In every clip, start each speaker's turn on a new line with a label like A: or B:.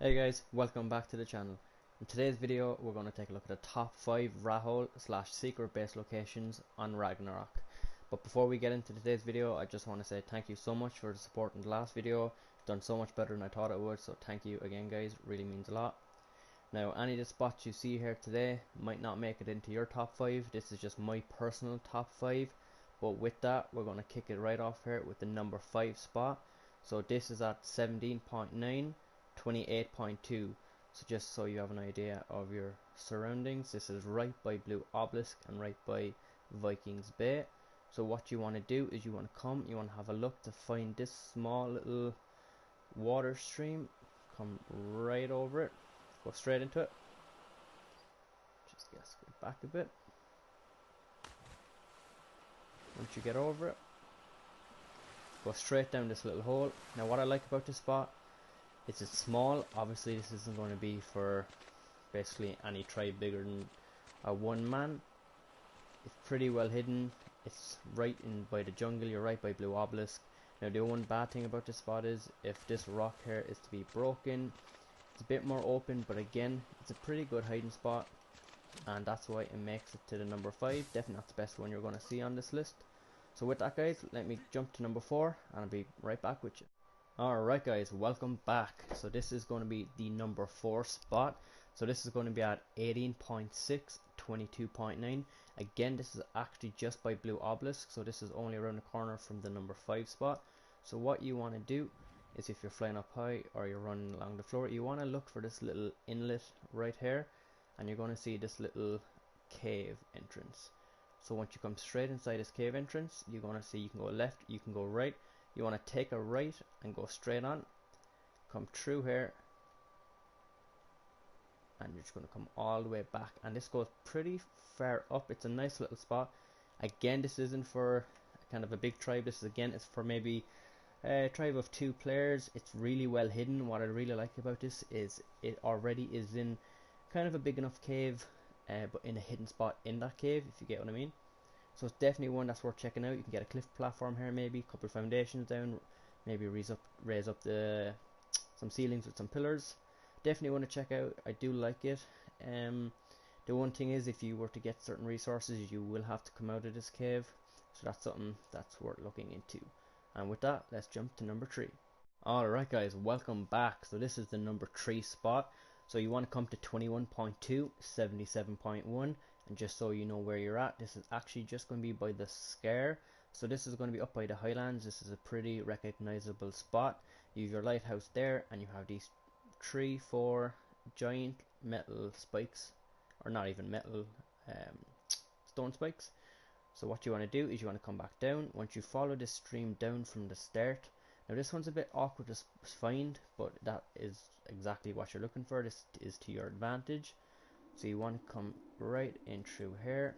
A: Hey guys, welcome back to the channel. In today's video we're going to take a look at the top 5 Rathole / secret base locations on Ragnarok. But before we get into today's video, I just want to say thank you so much for the support in the last video. It's done so much better than I thought it would, so thank you again guys, it really means a lot. Now any of the spots you see here today might not make it into your top 5, this is just my personal top 5. But with that we're going to kick it right off here with the number 5 spot. So this is at 17.9. 28.2. So just so you have an idea of your surroundings, this is right by Blue Obelisk and right by Vikings Bay. So what you want to do is you want to have a look to find this small little water stream, come right over it, go straight into it, just get back a bit. Once you get over it, go straight down this little hole. Now what I like about this spot, it's small. Obviously this isn't going to be for basically any tribe bigger than a one man. It's pretty well hidden. It's right in by the jungle, you're right by Blue Obelisk. Now the one bad thing about this spot is if this rock here is to be broken, it's a bit more open, but again it's a pretty good hiding spot, and that's why it makes it to the number 5. Definitely not the best one you're going to see on this list. So with that guys, let me jump to number 4 and I'll be right back with you. Alright guys, welcome back. So this is going to be the number 4 spot. So this is going to be at 18.6, 22.9. Again, this is actually just by Blue Obelisk, so this is only around the corner from the number 5 spot. So what you want to do is, if you're flying up high or you're running along the floor, you want to look for this little inlet right here, and you're going to see this little cave entrance. So once you come straight inside this cave entrance, you're going to see you can go left, you can go right. You want to take a right and go straight on, come through here, and you're just going to come all the way back, and this goes pretty far up. It's a nice little spot. Again, this isn't for kind of a big tribe. This is again, it's for maybe a tribe of 2 players. It's really well hidden. What I really like about this is it already is in kind of a big enough cave, but in a hidden spot in that cave, if you get what I mean. So it's definitely one that's worth checking out. You can get a cliff platform here, maybe a couple of foundations down, maybe raise up some ceilings with some pillars. Definitely want to check out. I do like it. The one thing is, if you were to get certain resources, you will have to come out of this cave. So that's something that's worth looking into. And with that, let's jump to number 3. Alright guys, welcome back. So this is the number 3 spot. So you want to come to 21.2, 77.1. And just so you know where you're at, this is actually just going to be by the Scare. So this is going to be up by the Highlands. This is a pretty recognizable spot. You have your lighthouse there, and you have these 3-4 giant metal spikes, or not even metal, stone spikes. So what you want to do is you want to come back down. Once you follow this stream down from the start, now this one's a bit awkward to find, but that is exactly what you're looking for. This is to your advantage. So you want to come right in through here.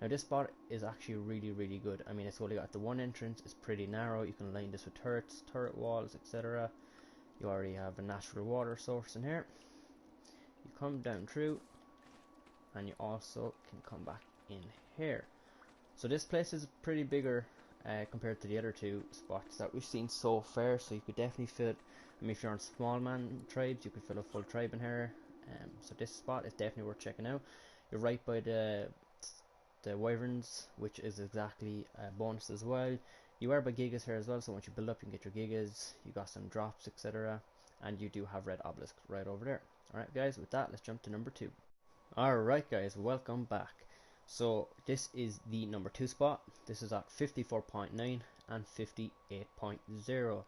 A: Now this spot is actually really good. I mean, it's only got the one entrance. It's pretty narrow. You can line this with turrets, turret walls, etc. You already have a natural water source in here. You come down through, and you also can come back in here. So this place is pretty bigger compared to the other 2 spots that we've seen so far. So you could definitely fit, I mean, if you're on small man tribes, you could fit a full tribe in here. So this spot is definitely worth checking out. You're right by the wyverns, which is exactly a bonus as well. You are by gigas here as well, so once you build up, you can get your gigas. You got some drops, etc. And you do have red obelisk right over there. Alright guys, with that, let's jump to number 2. Alright guys, welcome back. So this is the number 2 spot. This is at 54.9 and 58.0.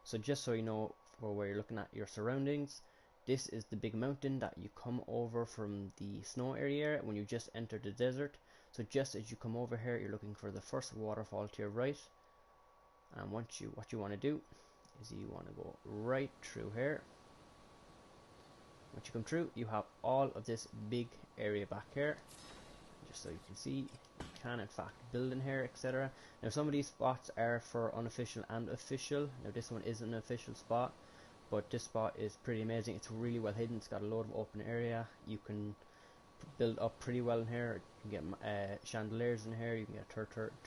A: So just so you know for where you're looking at your surroundings, this is the big mountain that you come over from the snow area when you just enter the desert. So just as you come over here, you're looking for the first waterfall to your right. And what you want to do is you want to go right through here. Once you come through, you have all of this big area back here. Just so you can see, you can in fact build in here, etc. Now some of these spots are for unofficial and official. Now this one is an official spot, but this spot is pretty amazing. It's really well hidden. It's got a load of open area. You can build up pretty well in here. You can get chandeliers in here. You can get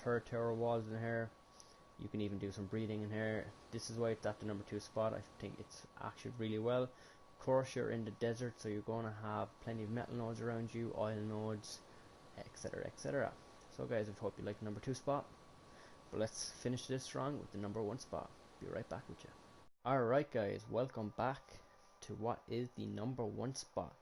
A: turret tower walls in here. You can even do some breeding in here. This is why it's at the number 2 spot. I think it's actually really well. course you're in the desert, so you're going to have plenty of metal nodes around you, oil nodes, etc, etc. So guys, I hope you like the number 2 spot, but let's finish this strong with the number 1 spot. Be right back with you. Alright guys, welcome back to what is the number 1 spot.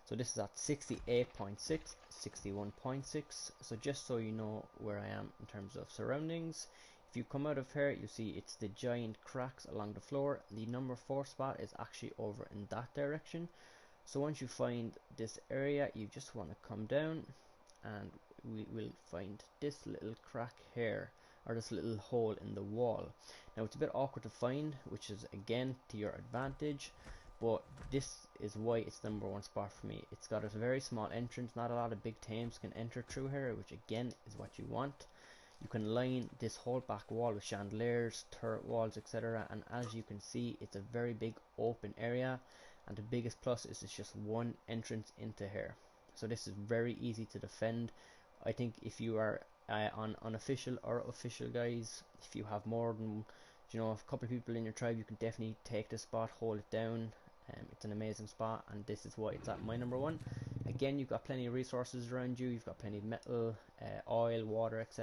A: So this is at 68.6, 61.6. So just so you know where I am in terms of surroundings, if you come out of here, you see it's the giant cracks along the floor. The number 4 spot is actually over in that direction. So once you find this area, you just want to come down and we will find this little crack here, or this little hole in the wall. Now it's a bit awkward to find, which is again to your advantage, but this is why it's number 1 spot for me. It's got a very small entrance, not a lot of big tames can enter through here, which again is what you want. You can line this whole back wall with chandeliers, turret walls, etc. And as you can see, it's a very big open area, and the biggest plus is it's just one entrance into here. So this is very easy to defend. I think if you are on unofficial or official, guys, if you have more than a couple of people in your tribe, you can definitely take this spot, hold it down. It's an amazing spot, and this is why it's at my number 1. Again, you've got plenty of resources around you. You've got plenty of metal, oil, water, etc.